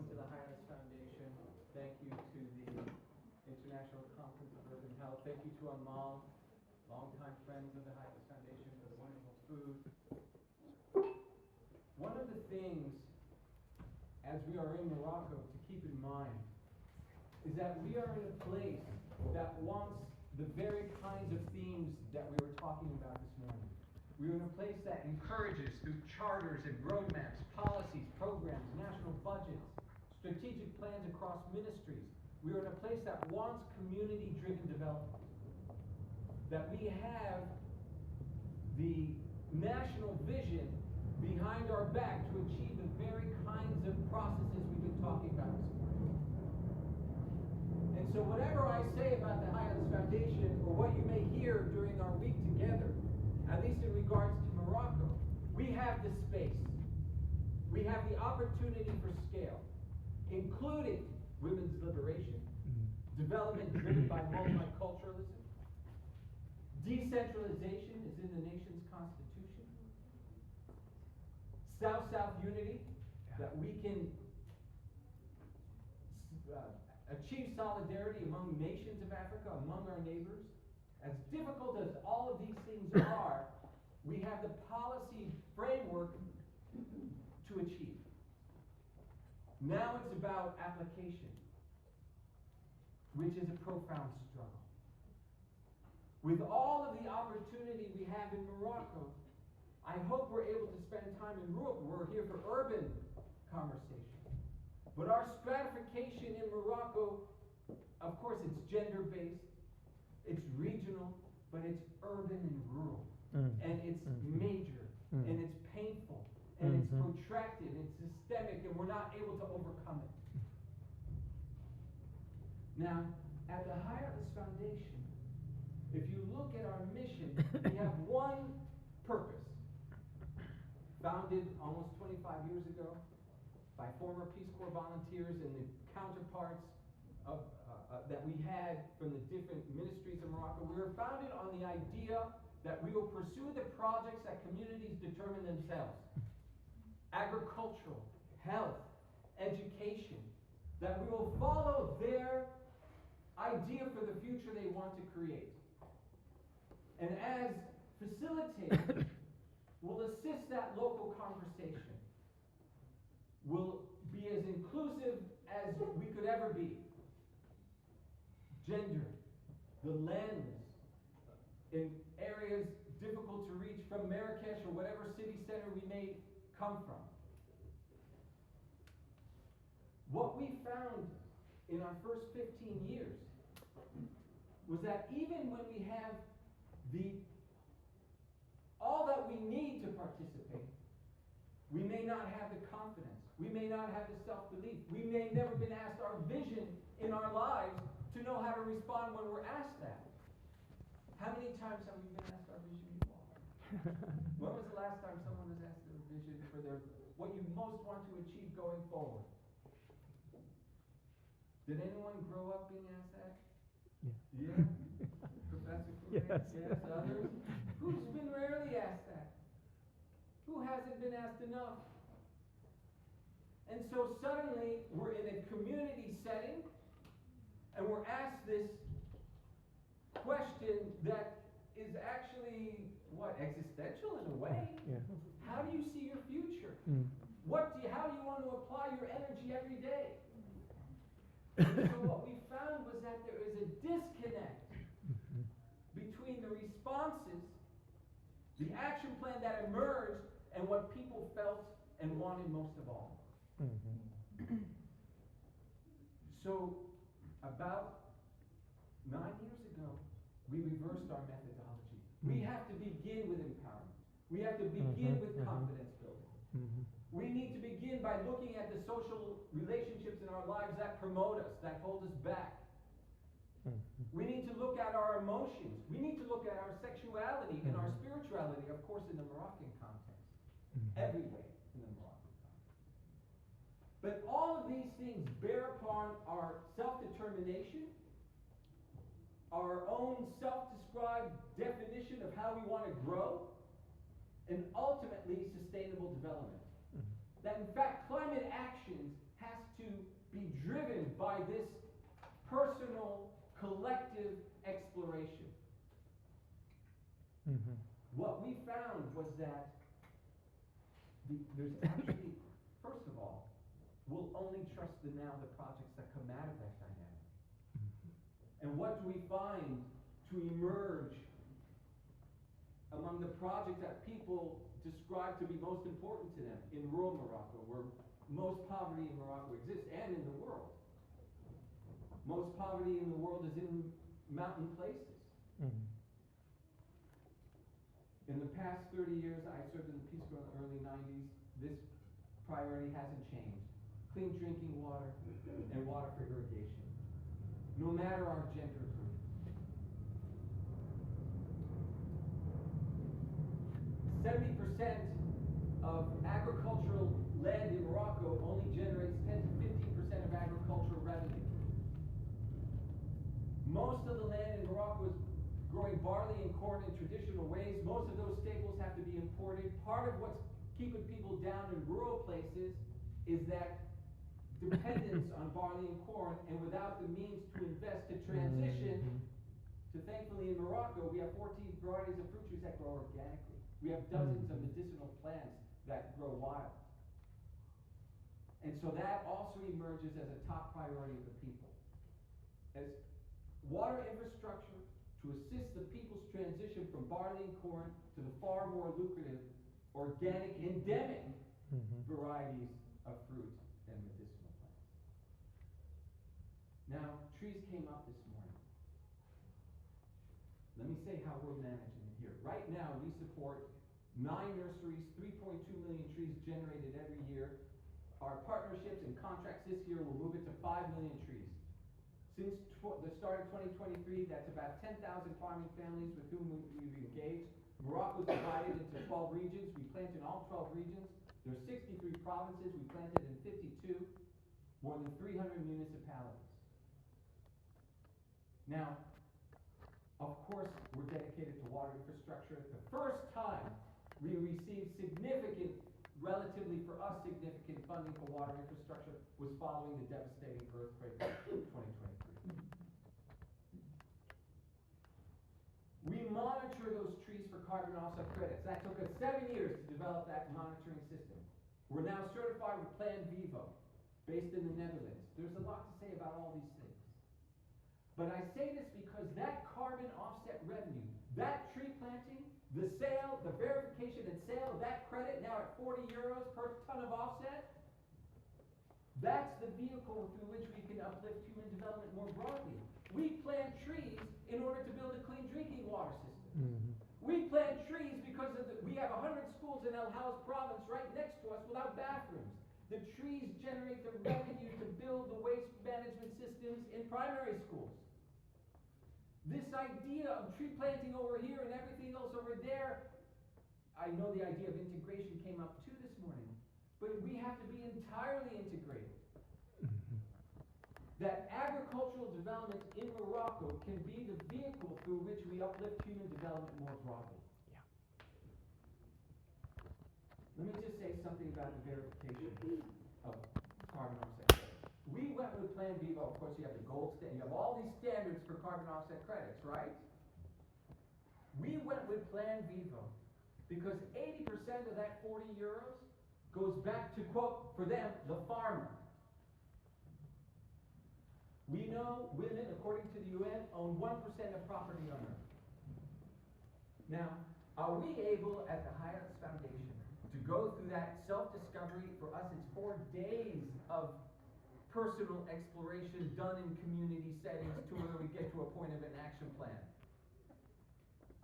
welcome to the Highlands Foundation. Thank you to the International Conference of Urban Health. Thank you to Amal, longtime friends of the Highlands Foundation, for the wonderful food. One of the things, as we are in Morocco, to keep in mind is that we are in a place that wants the very kinds of themes that we were talking about this morning. We are in a place that encourages, through charters and roadmaps, policies, programs, national budgets, strategic plans across ministries. We are in a place that wants community-driven development. That we have the national vision behind our back to achieve the very kinds of processes we've been talking about this morning. And so whatever I say about the Highlands Foundation, or what you may hear during our week together, at least in regards to Morocco, we have the space. We have the opportunity for scale, including women's liberation, development driven by multiculturalism. Decentralization is in the nation's constitution. South-South unity, that we can achieve solidarity among nations of Africa, among our neighbors. As difficult as all of these things are, we have the policy framework to achieve. Now it's about application, which is a profound struggle. With all of the opportunity we have in Morocco, I hope we're able to spend time in rural. We're here for urban conversation. But our stratification in Morocco, of course, it's gender-based. It's regional, but it's urban and rural. And it's major, and it's painful, and it's protracted, it's systemic, and we're not able to overcome it. Now, at the Highlands Foundation, if you look at our mission, we have one purpose. Founded almost 25 years ago by former Peace Corps volunteers and the counterparts of that we had from the different ministries of Morocco. We were founded on the idea that we will pursue the projects that communities determine themselves. Agricultural, health, education. That we will follow their idea for the future they want to create. And as facilitators, we'll assist that local conversation. We'll be as inclusive as we could ever be. Gender, the lens, in areas difficult to reach from Marrakesh or whatever city center we may come from. What we found in our first 15 years was that even when we have all that we need to participate, we may not have the confidence. We may not have the self-belief. We may never been asked our vision in our lives to know how to respond when we're asked that. How many times have we been asked our vision before? When was the last time someone was asked their vision for what you most want to achieve going forward? Did anyone grow up being asked that? Yeah? Professor Kuhn? Yes. Others? Who's been rarely asked that? Who hasn't been asked enough? And so suddenly we're in a community setting and we're asked this question that is actually, existential in a way. How do you see your future? How do you want to apply your energy every day? And so what we found was that there is a disconnect between the responses, the action plan that emerged, and what people felt and wanted most of all. So about 9 years ago, we reversed our methodology. We have to begin with empowerment. We have to begin with confidence building. We need to begin by looking at the social relationships in our lives that promote us, that hold us back. We need to look at our emotions. We need to look at our sexuality and our spirituality, of course, in the Moroccan context. Everywhere in the Moroccan context. But all of these things bear upon our self-determination, our own self-described definition of how we want to grow, and ultimately sustainable development. That in fact climate actions has to by this personal, collective exploration. Mm-hmm. What we found was that there's actually, first of all, we'll only trust the projects that come out of that dynamic. Mm-hmm. And what do we find to emerge among the projects that people describe to be most important to them in rural Morocco, where most poverty in Morocco exists, and in the world? Most poverty in the world is in mountain places. Mm-hmm. In the past 30 years, I served in the Peace Corps in the early 90s. This priority hasn't changed. Clean drinking water and water for irrigation, no matter our gender group. 70% of agricultural land in Morocco only generates 10 to 15% of agricultural revenue. Most of the land in Morocco is growing barley and corn in traditional ways. Most of those staples have to be imported. Part of what's keeping people down in rural places is that dependence on barley and corn, and without the means to invest to transition to, thankfully in Morocco, we have 14 varieties of fruit trees that grow organically. We have dozens of medicinal plants that grow wild. And so that also emerges as a top priority of the people. As water infrastructure to assist the people's transition from barley and corn to the far more lucrative organic endemic varieties of fruit and medicinal plants. Now, trees came up this morning. Let me say how we're managing it here. Right now, we support 9 nurseries, 3.2 million trees generated every year. Our partnerships and contracts this year will move it to 5 million trees. Since the start of 2023, that's about 10,000 farming families with whom we've engaged. Morocco is divided into 12 regions. We plant in all 12 regions. There are 63 provinces. We planted in 52, more than 300 municipalities. Now, of course, we're dedicated to water infrastructure. The first time we received significant, relatively for us significant funding for water infrastructure was following the devastating earthquake in 2023. We monitor those trees for carbon offset credits. That took us 7 years to develop that monitoring system. We're now certified with Plan Vivo, based in the Netherlands. There's a lot to say about all these things. But I say this because that carbon offset revenue, that tree planting, the sale, the verification and sale of that credit, now at 40 euros per ton of offset, that's the vehicle through which we can uplift human development more broadly. We plant trees in order to build a clean drinking water system. We plant trees because we have 100 schools in El Haus province right next to us without bathrooms. The trees generate the revenue to build the waste management systems in primary schools. This idea of tree planting over here and everything else over there, I know the idea of integration came up too this morning, but we have to be entirely integrated. That agricultural development in Morocco can be the vehicle through which we uplift human development more broadly. Yeah. Let me just say something about the verification of carbon offset credits. We went with Plan Vivo. Of course, you have the gold standard. You have all these standards for carbon offset credits, right? We went with Plan Vivo because 80% of that 40 euros goes back to, quote, for them, the farmer. We know women, according to the UN, own 1% of property on Earth. Now, are we able at the Highlands Foundation to go through that self-discovery? For us, it's 4 days of personal exploration done in community settings to where we get to a point of an action plan.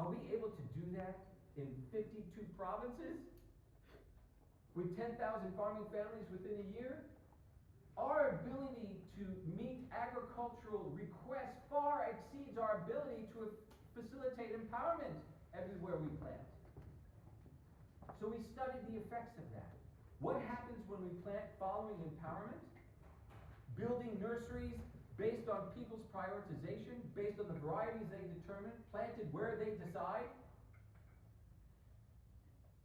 Are we able to do that in 52 provinces? With 10,000 farming families within a year? Our ability to meet agricultural requests far exceeds our ability to facilitate empowerment everywhere we plant. So we studied the effects of that. What happens when we plant following empowerment? Building nurseries based on people's prioritization, based on the varieties they determine, planted where they decide.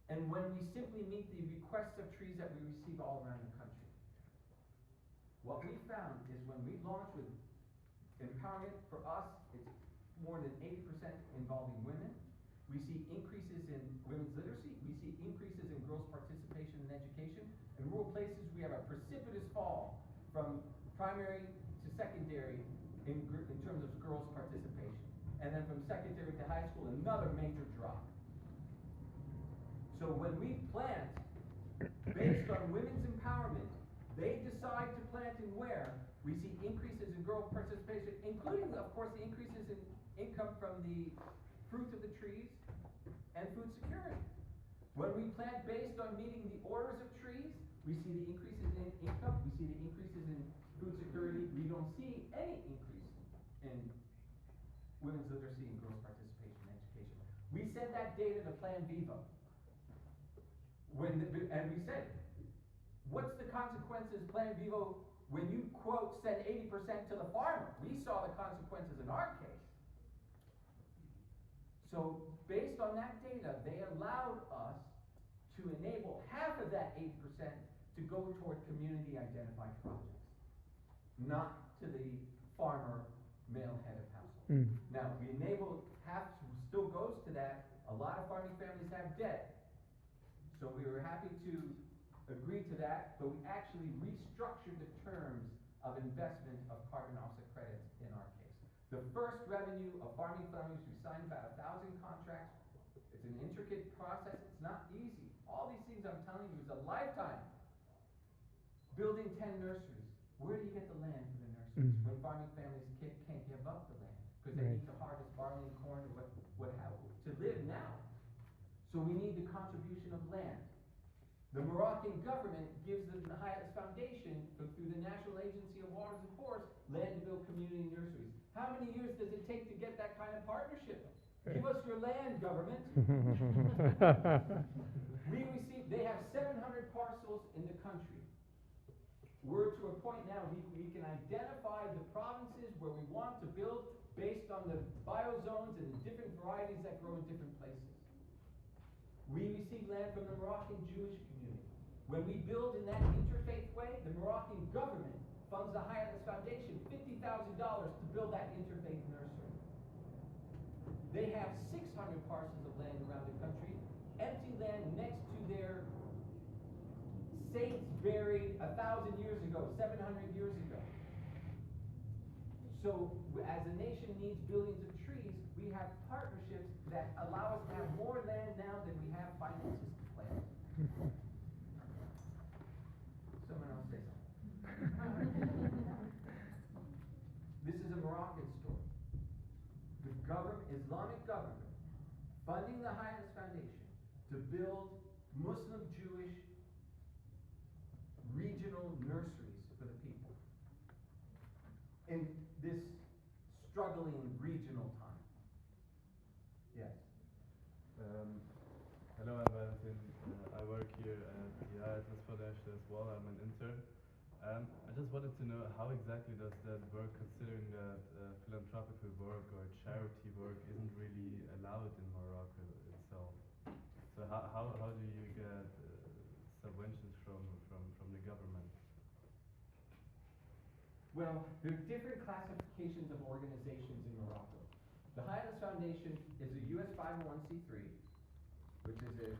And when we simply meet the requests of trees that we receive all around the country. what we found is when we launch with empowerment, for us, it's more than 80% involving women. We see increases in women's literacy. We see increases in girls' participation in education. In rural places, we have a precipitous fall from primary to secondary in terms of girls' participation. And then from secondary to high school, another major drop. So when we plant based on women's empowerment, they decide to plant in where we see increases in girl participation, including, of course, the increases in income from the fruit of the trees and food security. When we plant based on meeting the orders of trees, we see the increases in income, we see the increases in food security. We don't see any increase in women's literacy and girls' participation in education. We send that data to Plan Vivo. And we said, what's the consequences, Plan Vivo, when you, quote, send 80% to the farmer? We saw the consequences in our case. So, based on that data, they allowed us to enable half of that 80% to go toward community-identified projects, not to the farmer, male head of household. Now, we enable half, still goes to that. A lot of farming families have debt. So we were happy to agree to that, but we actually restructured the terms of investment of carbon offset credits in our case. The first revenue of farming families, we signed about 1,000 contracts. It's an intricate process. It's not easy. All these things I'm telling you is a lifetime. Building 10 nurseries. Where do you get the land for the nurseries when farming families can't give up the land because they need to harvest barley and corn or what have you to live now? So we need the contribution of land. The Moroccan government gives the Hayat's Foundation, through the National Agency of Waters and Forests, land to build community nurseries. How many years does it take to get that kind of partnership? Give us your land, government. They have 700 parcels in the country. We're to a point now we can identify the provinces where we want to build based on the biozones and the different varieties that grow in different places. We receive land from the Moroccan Jewish community. When we build in that interfaith way, the Moroccan government funds the Hayat's Foundation $50,000 to build that interfaith nursery. They have 600 parcels of land around the country, empty land next to their saints buried 1,000 years ago, 700 years ago. So as a nation needs billions of trees, we have partnerships that allow us to have more land now than we have finances to plant. Someone else say something. This is a Moroccan story. The Islamic government, funding the Hayat's Foundation to build Muslim Jewish regional nurseries for the people in this struggling regional time. Yes. Hello, I'm Valentin. I work here at the IUCH Foundation as well. I'm an intern. I just wanted to know how exactly does that work, considering that philanthropical work or charity work isn't really allowed in Morocco itself. So how do you get subventions from the government? Well, there are different classifications of organizations in Morocco. The Hayat's Foundation is a US 501c3, which is a